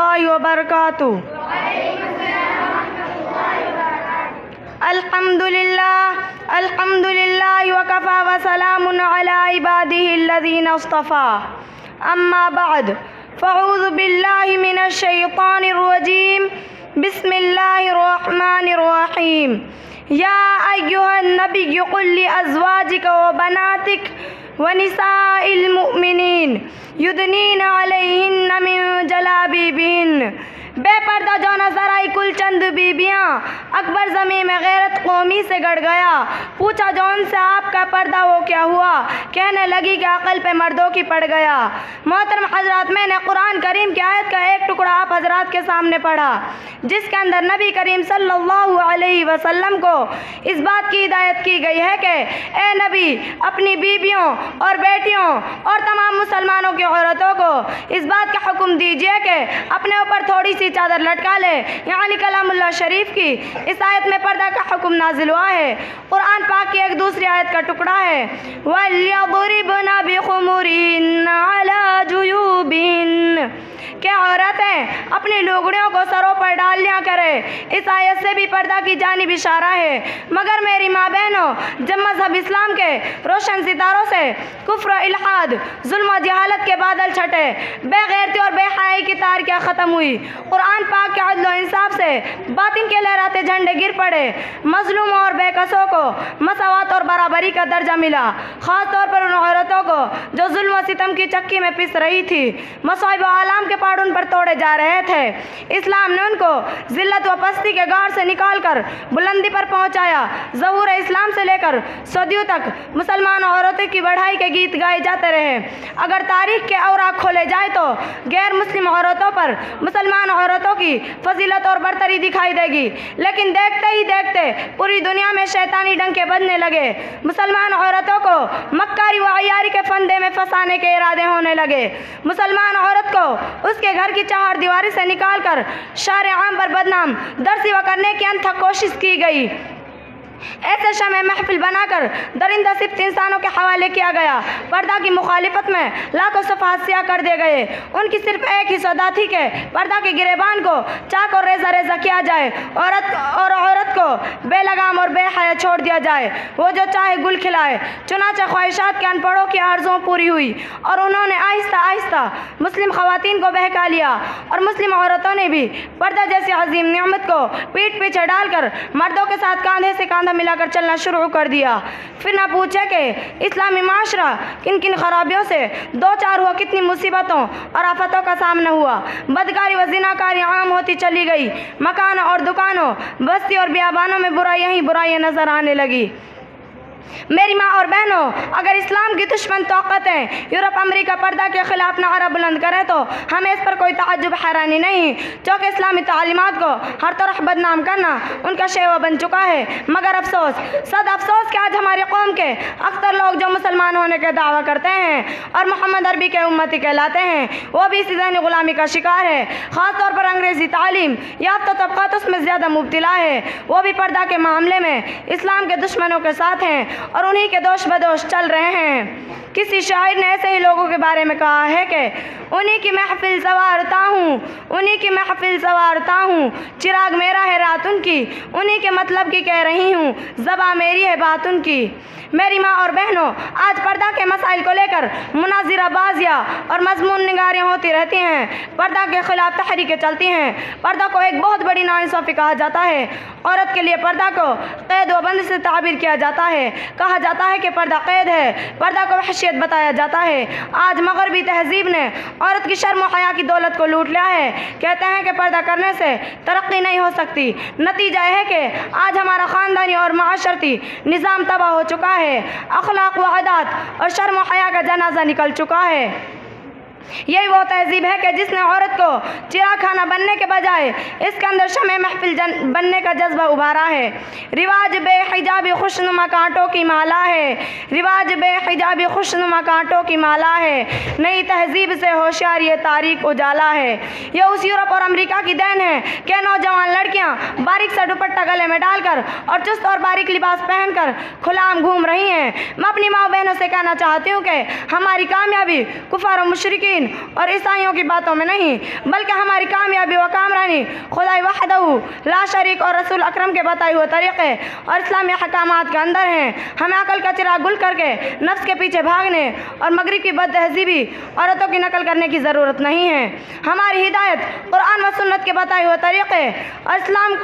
रहमतुल्लाहि व बरकातुहू। अल्हम्दुलिल्लाह व कफ़ा व सलामुन अला इबादिहिल्लज़ीना इस्तफ़ा। अम्मा बअद फ़अऊज़ु बिल्लाहि मिनश शैतानिर्रजीम। बिस्मिल्लाहिर्रहमानिर्रहीम। या अय्युहन नबिय्यु क़ुल लि अज़वाजिका व बनातिक व निसाइल मुमिनीन युदनीना अलैहिन्ना मिन जलाबिबिहिन्न। बेपर्दा जो नजर आई कुल चंद बीबियाँ। अकबर ज़मीन में गैरत कौमी से गड़ गया। पूछा जो उनसे आपका पर्दा वो क्या हुआ? कहने लगी कि अकल पे मर्दों की पड़ गया। मोहतरम हजरात, मैंने कुरान करीम की आयत का एक टुकड़ा आप हजरात के सामने पढ़ा, जिसके अंदर नबी करीम सल्लल्लाहु अलैहि वसल्लम को इस बात की हिदायत की गई है कि ए नबी, अपनी बीबियों और बेटियों और तमाम मुसलमानों की औरतों को इस बात का हुक्म दीजिए कि अपने ऊपर थोड़ी सी चादर लटका ले, यानी कलामुल्लाह शरीफ की। इस आयत में पर्दा का हुक्म नाजिल हुआ है। कुरान पाक की एक दूसरी आयत का टुकड़ा है, वल्यज़रिबना बिखुमुरिहिन्ना अला जुयूबिहिन्न, क्या औरतें अपनी लुगड़ियों को सरों पर डाल लिया करे। इस आयत से भी पर्दा की जानिब इशारा है। मगर मेरी माँ बहनों, जब मजहब इस्लाम के रोशन सितारों से कुफ्र, इल्हाद, जुल्म और जहालत के बादल छटे, बेगैरती और बेहयाई की तारियाँ ख़त्म हुई, कुरान पाक के अदल व इंसाफ से बातिन के लहराते झंडे गिर पड़े, मजलूमों और बेकसों को मसावत और बराबरी का दर्जा मिला, ख़ास तौर पर उन औरतों को जो जुल्म व सितम की चक्की में पिस रही थी, मसाइब व आलाम के पहाड़ उन पर तोड़े जा रहे थे। इस्लाम ने उनको जिल्लत व पस्ती के गार से निकाल कर बुलंदी पर पहुंचाया। ज़हूर इस्लाम से लेकर सदियों तक मुसलमान औरतों की बढ़ाई के गीत गाए जाते रहे। अगर तारीख के औराक खोले जाए तो गैर मुस्लिम औरतों पर मुसलमान औरतों की फजीलत और बरतरी दिखाई देगी, लेकिन देखते ही देखते पूरी दुनिया में शैतानी डंके बजने लगे। मुसलमान औरतों को मक्कारी व अय्यारी के फंदे में फंसाने के इरादे होने लगे। मुसलमान औरत को उसके घर की चार दीवारी से निकालकर शारे आम पर बदनाम दरसिवा करने की अनथक कोशिश की गई। ऐसे शमे महफिल बनाकर दरिंदा सिफ्त इंसानों के हवाले किया गया। पर्दा की मुखालिफत में लाखों सफ़ात सिया कर दिए गए। उनकी सिर्फ एक ही सदा थी कि पर्दा के गिरेबान को चाक और रेजा रेजा किया जाए, औरत को बेलगाम और बेहया छोड़ दिया जाए। वो जो चाहे गुल खिलाए। चुनाचे ख्वाहिशात के अनपढ़ों की आरज़ों पूरी हुई और उन्होंने आहिस्ता आहिस्ता मुस्लिम ख़वातीन को बहका लिया, और मुस्लिम औरतों ने भी पर्दा जैसी अजीम नियामत को पीठ पीछे डालकर मर्दों के साथ कांधे से कांधा मिलाकर चलना शुरू कर दिया। फिर ना पूछे कि इस्लामी माशरा किन किन खराबियों से दो चार हुआ, कितनी मुसीबतों और आफतों का सामना हुआ। बदकारी व ज़िनाकारी आम होती चली गई। मकानों और दुकानों, बस्ती और बियाबानों में बुराइयाँ ही बुराइयाँ नजर आने लगी। मेरी माँ और बहनों, अगर इस्लाम की दुश्मन ताकतें यूरोप अमेरिका पर्दा के ख़िलाफ़ नारा बुलंद करें तो हमें इस पर कोई ताज्जुब हैरानी नहीं, क्योंकि इस्लामी तालीमात को हर तरफ बदनाम करना उनका शेवा बन चुका है। मगर अफसोस, सद अफसोस कि आज हमारी कौम के अक्सर लोग जो मुसलमान होने का दावा करते हैं और मोहम्मद अरबी के उम्मती कहलाते हैं, वो भी इसी ज़हनी ग़ुलामी का शिकार है। ख़ास तौर पर अंग्रेज़ी तालीम याफ्ता तबक़ात उसमें ज़्यादा मुब्तला है। वो भी पर्दा के मामले में इस्लाम के दुश्मनों के साथ हैं और उन्हीं के दोष बदोश चल रहे हैं। किसी शायर ने ऐसे ही लोगों के बारे में कहा है कि उन्हीं की महफिल सवारता हूँ, उन्हीं की महफिल सवारता हूँ, चिराग मेरा है रात उनकी, उन्हीं के मतलब की कह रही हूँ, ज़बां मेरी है बात उनकी। मेरी माँ और बहनों, आज पर्दा के मसाइल को लेकर मुनाजिराबाजियाँ और मजमून निगारियाँ होती रहती हैं। पर्दा के ख़िलाफ़ तहरीकें चलती हैं। पर्दा को एक बहुत बड़ी नाइंसाफ़ी कहा जाता है। औरत के लिए पर्दा को क़ैद व बंदी से ताबीर किया जाता है। कहा जाता है कि पर्दा क़ैद है, पर्दा को वहशियत बताया जाता है। आज मग़रबी तहज़ीब ने औरत की शर्म व हया की दौलत को लूट लिया है। कहते हैं कि पर्दा करने से तरक्की नहीं हो सकती। नतीजा है कि आज हमारा ख़ानदानी और माशरती निज़ाम तबाह हो चुका है। अखलाक व आदात और शर्म व हया का जनाजा निकल चुका है। यही वो तहजीब है कि जिसने औरत को चिराग खाना बनने के बजाय इसके अंदर शमे महफिल बनने का जज्बा उभारा है। रिवाज बेहिजाबी खुशनुमा कांटों की माला है, रिवाज बेहिजाबी खुशनुमा कांटों की माला है। नई तहजीब से होशियार ये तारीख उजाला है। यह उस यूरोप और अमेरिका की देन है कि नौजवान लड़कियां बारीक सा दुपट्टा गले में डालकर और चुस्त और बारीक लिबास पहनकर खुलाम घूम रही हैं। मैं अपनी माँ बहनों से कहना चाहती हूँ कि हमारी कामयाबी कुफार और मुशरिकी मुशरिकीन और ईसाइयों की बातों में नहीं, बल्कि हमारी कामयाबी व कामरानी खुदाई वहदहू ला शरीक और रसूल अकरम के बताए हुए तरीक़े और इस्लामी हकामात के अंदर हैं। हमें अकल का चिराग गुल करके नफ्स के पीछे भागने और मगरिब की बद तहजीबी औरतों की नकल करने की ज़रूरत नहीं है। हमारी हिदायत कुरान व सुन्नत के बताए हुए तरीक़े और इस्लाम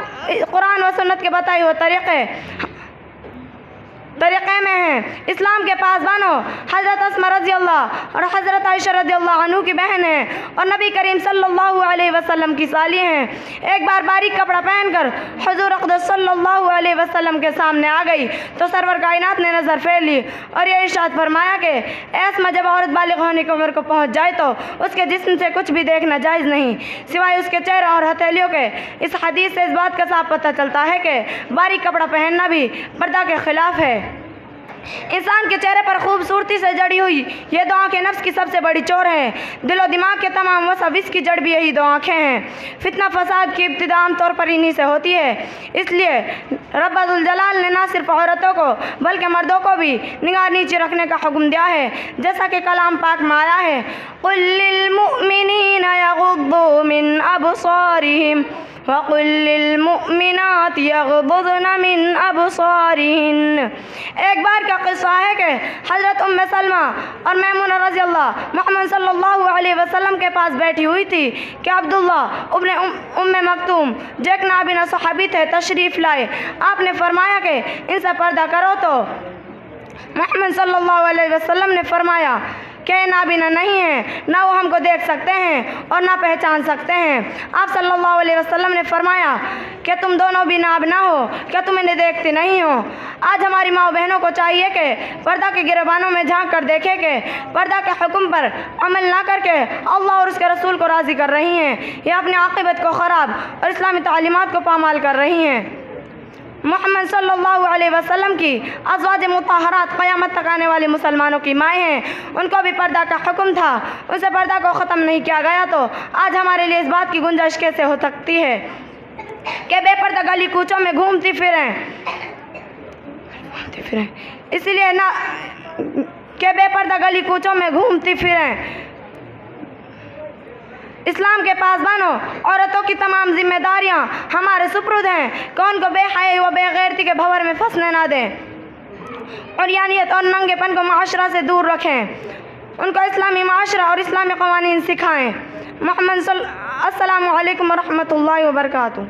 कुरान व सुन्नत के बताए हुए तरीक़े में हैं। इस्लाम के पासबानों हज़रत अस्मा रज़ी अल्लाह और हज़रत आयशा रज़ी अल्लाह अन्हु की बहन हैं और नबी करीम सल्लल्लाहु अलैहि वसल्लम की साली हैं। एक बार बारीक कपड़ा पहनकर हुज़ूर अक़दस सल्लल्लाहु अलैहि वसल्लम के सामने आ गई तो सरवर कायनात ने नज़र फेर ली और ये इरशाद फरमाया कि ऐस्मा, जब औरत बालिग़ होने की उम्र को पहुँच जाए तो उसके जिस्म से कुछ भी देखना जायज़ नहीं सिवाय उसके चेहरे और हथेलियों के। इस हदीस से इस बात का साफ पता चलता है कि बारीक कपड़ा पहनना भी पर्दा के ख़िलाफ़ है। इंसान के चेहरे पर खूबसूरती से जड़ी हुई ये दो आँखें नफ्स की सबसे बड़ी चोर हैं। दिलो दिमाग के तमाम वसविस की जड़ भी यही दो आँखें हैं। फितना फसाद की इब्तिदा आम तौर पर इन्हीं से होती है। इसलिए रब्बुल जलाल ने ना सिर्फ औरतों को बल्कि मर्दों को भी निगाह नीचे रखने का हुक्म दिया है, जैसा कि कलाम पाक में आया है, कुल लिल मुमिनीना यग़ुद्दू मिन अबसारिहिम वक़ुल लिल मुमिनात यग़ुद्दुन मिन अबसारिहिन। एक बार का किस्सा है कि हज़रत उम्मे सलमा और मैमूना रज़ी अल्लाह मोहम्मद सल्लल्लाहु अलैहि वसल्लम के पास बैठी हुई थी कि अब्दुल्ला इब्न उम्मे मक्तूम जो एक नाबिना सहाबी थे तशरीफ़ लाए। आपने फरमाया कि इनसे पर्दा करो तो मोहम्मद सल्लल्लाहु अलैहि वसल्लम ने फरमाया कि नाबिना नहीं है, ना वो हमको देख सकते हैं और ना पहचान सकते हैं। आप सल्लल्लाहु अलैहि वसल्लम ने फरमाया कि तुम दोनों भी नाबिना हो, क्या तुम इन्हें देखते नहीं हो? आज हमारी माँ बहनों को चाहिए कि पर्दा के गिरबानों में झांक कर देखे कि पर्दा के हुक्म पर अमल ना करके अल्लाह और उसके रसूल को राज़ी कर रही हैं या अपनी आक़िबत को ख़राब और इस्लामी तालीमात को पामाल कर रही हैं। मोहम्मद सल्लल्लाहु अलैहि वसल्लम की अज़वाज मुताहरात क़यामत तक आने वाली मुसलमानों की माएँ हैं। उनको भी पर्दा का हुक्म था, उनसे पर्दा को ख़त्म नहीं किया गया तो आज हमारे लिए इस बात की गुंजाइश कैसे हो सकती है कि बेपर्दा गली कूचों में घूमती फिरें। इसलिए ना कि बेपर्दा गली कूचों में घूमती फिरें। इस्लाम के पासबानों, औरतों की तमाम जिम्मेदारियां हमारे सुपुर्द हैं कि उनको बेहयाई व बेगैरती के भंवर में फंसने ना दें और यानियत और नंगेपन को माशरा से दूर रखें। उनको इस्लामी माशरा और इस्लामी क़वानीन सिखाएँ। अस्सलामु अलैकुम व रहमतुल्लाहि व बरकातुहू।